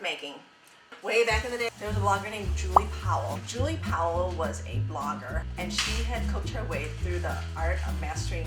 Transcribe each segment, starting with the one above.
making. Way back in the day, there was a blogger named Julie Powell. Julie Powell was a blogger, and she had cooked her way through the art of mastering.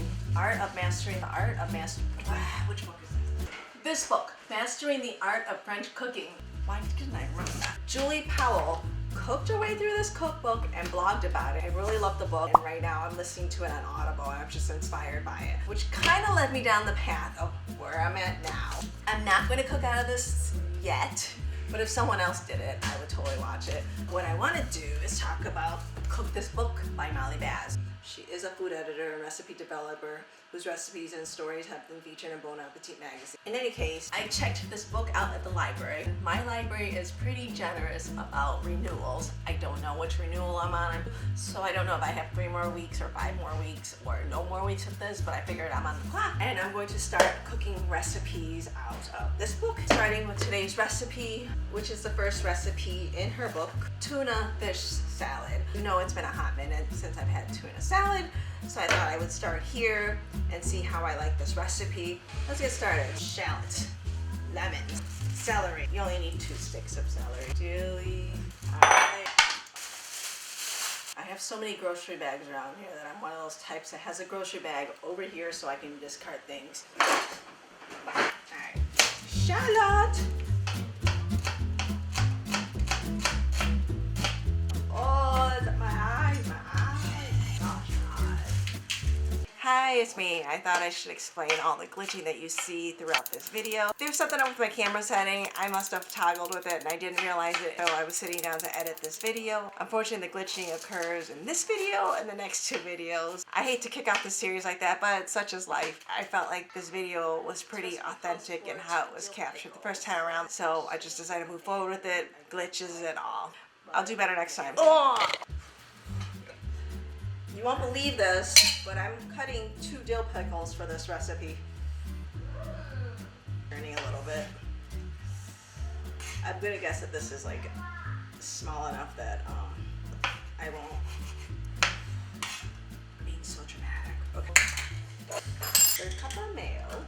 Which book is this? This book, Mastering the Art of French Cooking. Why didn't I remember that? Julie Powell cooked her way through this cookbook and blogged about it. I really love the book, and right now I'm listening to it on Audible and I'm just inspired by it, which kind of led me down the path of where I'm at now. I'm not going to cook out of this yet, but if someone else did it, I would totally watch it. What I want to do is talk about Cook This Book by Molly Baz. She is a food editor and recipe developer whose recipes and stories have been featured in Bon Appetit magazine. In any case, I checked this book out at the library. My library is pretty generous about renewals. I don't know which renewal I'm on, so I don't know if I have 3 more weeks or 5 more weeks or no more weeks of this, but I figured I'm on the clock. And I'm going to start cooking recipes out of this book, starting with today's recipe, which is the first recipe in her book, tuna fish salad. You know, it's been a hot minute since I've had tuna salad, so I thought I would start here and see how I like this recipe. Let's get started. Shallot, lemons, celery. You only need 2 sticks of celery. Chili. Alright. I have so many grocery bags around here that I'm one of those types that has a grocery bag over here so I can discard things. Alright. Shallot. Oh, that's my eyes. Hi, it's me. I thought I should explain all the glitching that you see throughout this video. There's something up with my camera setting. I must have toggled with it and I didn't realize it until I was sitting down to edit this video. Unfortunately, the glitching occurs in this video and the next 2 videos. I hate to kick off the series like that, but such is life. I felt like this video was pretty authentic in how it was captured the first time around, so I just decided to move forward with it, glitches and all. I'll do better next time. Oh! You won't believe this, but I'm cutting 2 dill pickles for this recipe. Turning a little bit. I'm gonna guess that this is like small enough that I won't be so dramatic. Okay. 1/3 cup of mayo.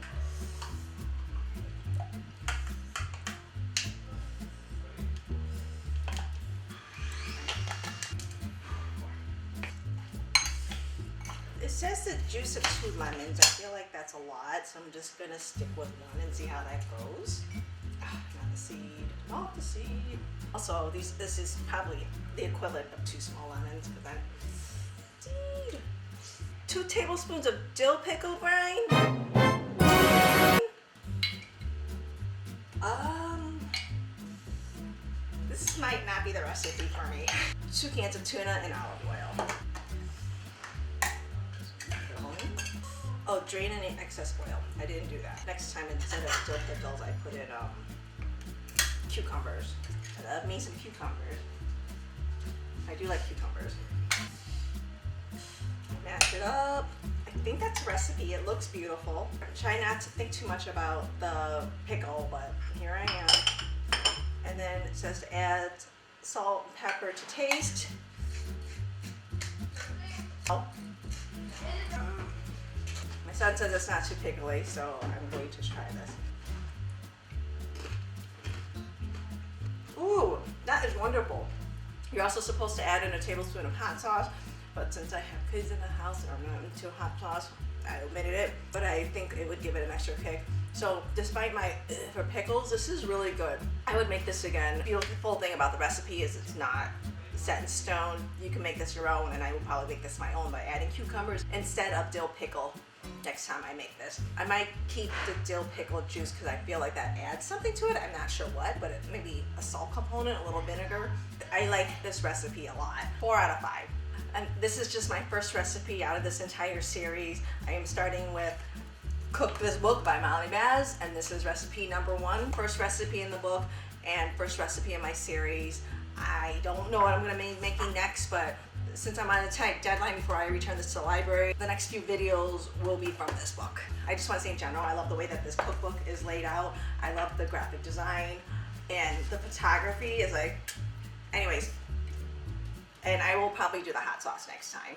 It says the juice of 2 lemons. I feel like that's a lot, so I'm just gonna stick with 1 and see how that goes. Not the seed, not the seed. Also, this is probably the equivalent of 2 small lemons, but then seed. 2 tablespoons of dill pickle brine. This might not be the recipe for me. 2 cans of tuna and olive oil. Oh, drain any excess oil. I didn't do that. Next time, instead of dill pickles, I put in cucumbers. I love me some cucumbers. I do like cucumbers. Mash it up. I think that's a recipe. It looks beautiful. Try not to think too much about the pickle, but here I am. And then it says to add salt and pepper to taste. Oh. My son says it's not too pickly, so I'm going to try this. Ooh, that is wonderful. You're also supposed to add in a tablespoon of hot sauce, but since I have kids in the house and I'm not into hot sauce, I omitted it, but I think it would give it an extra kick. So despite my for pickles, this is really good. I would make this again. The beautiful thing about the recipe is it's not set in stone. You can make this your own, and I will probably make this my own by adding cucumbers instead of dill pickle next time I make this. I might keep the dill pickle juice because I feel like that adds something to it. I'm not sure what, but it may be a salt component, a little vinegar. I like this recipe a lot. 4 out of 5. And this is just my first recipe out of this entire series. I am starting with Cook This Book by Molly Baz, and this is recipe number 1. First recipe in the book and first recipe in my series. I don't know what I'm going to be making next, but since I'm on a tight deadline before I return this to the library, the next few videos will be from this book. I just want to say in general, I love the way that this cookbook is laid out. I love the graphic design, and the photography is like, anyways, and I will probably do the hot sauce next time.